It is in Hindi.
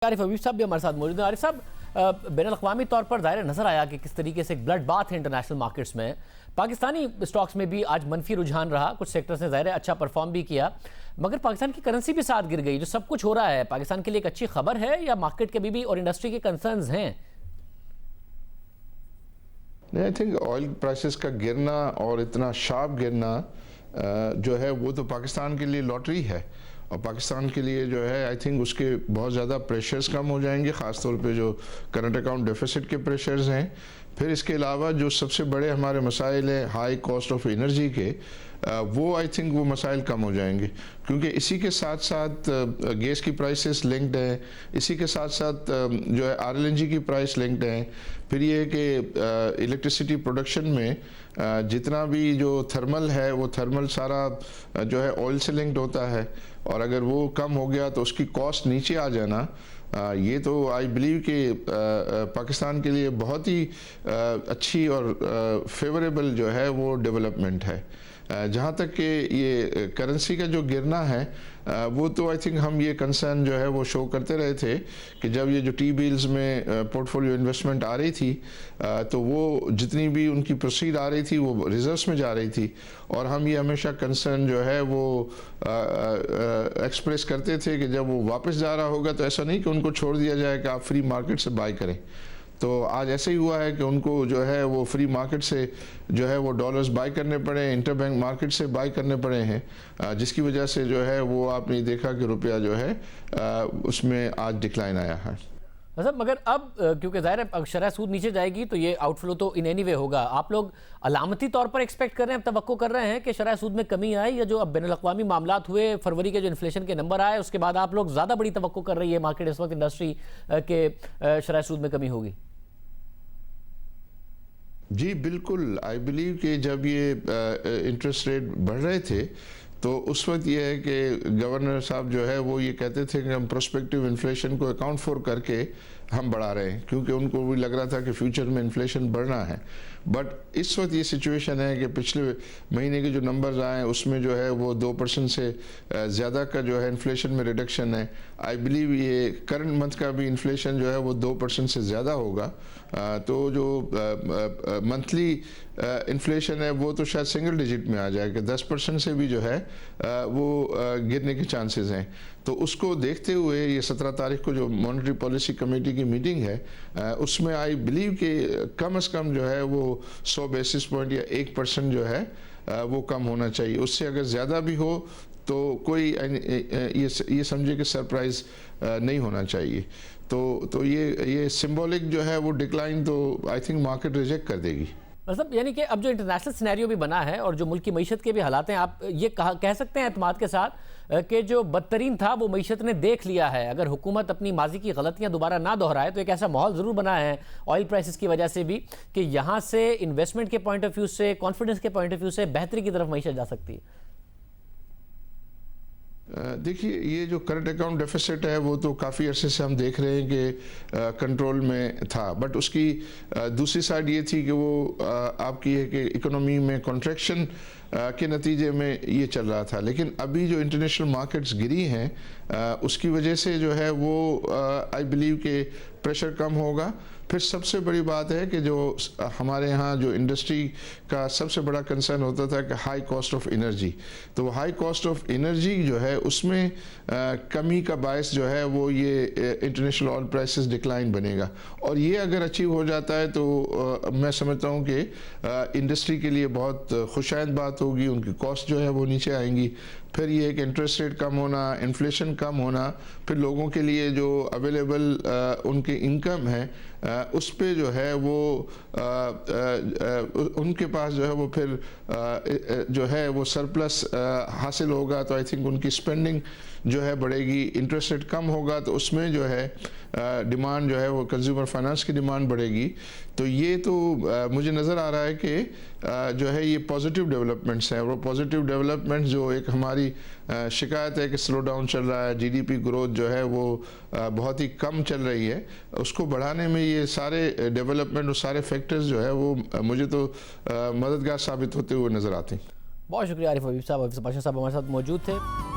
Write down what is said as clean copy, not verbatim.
आरिफ हबीब साहब भी हमारे साथ मौजूद हैं। आरिफ साहब, बैनुल-अक़वामी तौर पर ज़ाहिर नज़र आया कि किस तरीके से एक ब्लड बाथ है इंटरनेशनल मार्केट्स में। पाकिस्तानी स्टॉक्स में भी आज मनफी रुझान रहा, कुछ सेक्टर्स ने ज़ाहिर अच्छा परफॉर्म भी किया, मगर पाकिस्तान की करेंसी भी साथ गिर गई। जो सब कुछ हो रहा है पाकिस्तान के लिए एक अच्छी खबर है या मार्केट के भी और इंडस्ट्री के कंसर्न्स हैं? आई थिंक ऑयल प्राइसेस का गिरना और इतना शार्प गिरना जो है वो तो पाकिस्तान के लिए लॉटरी है, और पाकिस्तान के लिए जो है आई थिंक उसके बहुत ज़्यादा प्रेशर्स कम हो जाएंगे, ख़ास तौर पे जो करंट अकाउंट डेफिसिट के प्रेशर्स हैं। फिर इसके अलावा जो सबसे बड़े हमारे मसाइल हैं हाई कॉस्ट ऑफ एनर्जी के, वो आई थिंक वो मसाइल कम हो जाएंगे, क्योंकि इसी के साथ साथ गैस की प्राइसेस लिंक्ड हैं, इसी के साथ साथ जो है आरएलएनजी की प्राइस लिंक्ड हैं। फिर ये है कि इलेक्ट्रिसिटी प्रोडक्शन में जितना भी जो थर्मल है वो थर्मल सारा जो है ऑयल से लिंक्ड होता है, और अगर वो कम हो गया तो उसकी कॉस्ट नीचे आ जाना, ये तो आई बिलीव कि पाकिस्तान के लिए बहुत ही अच्छी और फेवरेबल जो है वो डेवलपमेंट है। जहाँ तक कि ये करेंसी का जो गिरना है वो तो आई थिंक हम ये कंसर्न जो है वो शो करते रहे थे कि जब ये जो टी बिल्स में पोर्टफोलियो इन्वेस्टमेंट आ रही थी तो वो जितनी भी उनकी प्रोसीड आ रही थी वो रिजर्व्स में जा रही थी, और हम ये हमेशा कंसर्न जो है वो एक्सप्रेस करते थे कि जब वो वापस जा रहा होगा तो ऐसा नहीं कि उनको छोड़ दिया जाए कि आप फ्री मार्केट से बाय करें। तो आज ऐसे ही हुआ है कि उनको जो है वो फ्री मार्केट से जो है वो डॉलर्स बाय करने पड़े, इंटरबैंक मार्केट से बाय करने पड़े हैं, जिसकी वजह से जो है वो आपने देखा कि रुपया जो है उसमें आज डिक्लाइन आया है। मतलब मगर अब क्योंकि ज़ाहिर है शरह सूद नीचे जाएगी तो ये आउटफ्लो तो इन एनी वे होगा। आप लोग अलामती तौर पर एक्सपेक्ट कर रहे हैं, तवक्को कर रहे हैं कि शरह सूद में कमी आए, या जो अब बैनुल-अक़वामी मामलात हुए, फरवरी के जो इन्फ्लेशन के नंबर आए उसके बाद आप लोग ज़्यादा बड़ी तवक्को कर रही है मार्केट इस वक्त इंडस्ट्री के शरह सूद में कमी होगी? जी बिल्कुल, आई बिलीव कि जब ये इंटरेस्ट रेट बढ़ रहे थे तो उस वक्त ये है कि गवर्नर साहब जो है वो ये कहते थे कि हम प्रोस्पेक्टिव इन्फ्लेशन को अकाउंट फॉर करके हम बढ़ा रहे हैं, क्योंकि उनको भी लग रहा था कि फ्यूचर में इन्फ्लेशन बढ़ना है। बट इस वक्त ये सिचुएशन है कि पिछले महीने के जो नंबर्स आए उसमें जो है वो 2% से ज़्यादा का जो है इन्फ्लेशन में रिडक्शन है। आई बिलीव ये करंट मंथ का भी इन्फ्लेशन जो है वो 2% से ज़्यादा होगा। तो जो मंथली इन्फ्लेशन है वो तो शायद सिंगल डिजिट में आ जाएगा, 10% से भी जो है वो गिरने के चांसेस हैं। तो उसको देखते हुए ये 17 तारीख को जो मॉनेटरी पॉलिसी कमेटी की मीटिंग है उसमें आई बिलीव कि कम से कम जो है वो 100 बेसिस पॉइंट या 1% जो है वो कम होना चाहिए। उससे अगर ज़्यादा भी हो तो कोई ये समझे कि सरप्राइज़ नहीं होना चाहिए। तो ये सिंबॉलिक जो है वो डिक्लाइन तो आई थिंक मार्केट रिजेक्ट कर देगी। मतलब यानी कि अब जो इंटरनेशनल सिनेरियो भी बना है और जो मुल्क की मईशत के भी हालात हैं, आप ये कह सकते हैं एतमाद के साथ कि जो बदतरीन था वो मईशत ने देख लिया है। अगर हुकूमत अपनी माजी की गलतियां दोबारा ना दोहराए तो एक ऐसा माहौल ज़रूर बना है ऑयल प्राइसेस की वजह से भी कि यहाँ से इन्वेस्टमेंट के पॉइंट ऑफ व्यू से, कॉन्फिडेंस के पॉइंट ऑफ व्यू से बेहतरी की तरफ मईशत जा सकती है। देखिए, ये जो करंट अकाउंट डेफिसिट है वो तो काफ़ी अरसे से हम देख रहे हैं कि कंट्रोल में था, बट उसकी दूसरी साइड ये थी कि वो आपकी है कि इकोनॉमी में कॉन्ट्रैक्शन के नतीजे में ये चल रहा था। लेकिन अभी जो इंटरनेशनल मार्केट्स गिरी हैं उसकी वजह से जो है वो आई बिलीव के प्रेशर कम होगा। फिर सबसे बड़ी बात है कि जो हमारे यहाँ जो इंडस्ट्री का सबसे बड़ा कंसर्न होता था कि हाई कॉस्ट ऑफ एनर्जी, तो हाई कॉस्ट ऑफ एनर्जी जो है उसमें कमी का बायस जो है वो ये इंटरनेशनल ऑयल प्राइसेस डिक्लाइन बनेगा, और ये अगर अचीव हो जाता है तो मैं समझता हूँ कि इंडस्ट्री के लिए बहुत खुशाइंद बात होगी, उनकी कॉस्ट जो है वो नीचे आएंगी। फिर ये एक इंटरेस्ट रेट कम होना, इन्फ्लेशन कम होना, फिर लोगों के लिए जो अवेलेबल उनके इनकम है उस पे जो है वो उनके पास जो है वो फिर जो है वो सरप्लस हासिल होगा, तो आई थिंक उनकी स्पेंडिंग जो है बढ़ेगी। इंटरेस्ट रेट कम होगा तो उसमें जो है डिमांड जो है वो कंज्यूमर फाइनेंस की डिमांड बढ़ेगी। तो ये तो मुझे नज़र आ रहा है कि जो है ये पॉजिटिव डेवलपमेंट्स हैं, और वो पॉजिटिव डेवलपमेंट्स जो एक हमारी शिकायत है कि स्लो डाउन चल रहा है, जीडीपी ग्रोथ जो है वो बहुत ही कम चल रही है, उसको बढ़ाने में ये सारे डेवलपमेंट और सारे फैक्टर्स जो है वो मुझे तो मददगार साबित होते हुए नज़र आते हैं। बहुत शुक्रिया आरिफ हबीब साहब हमारे साथ मौजूद थे।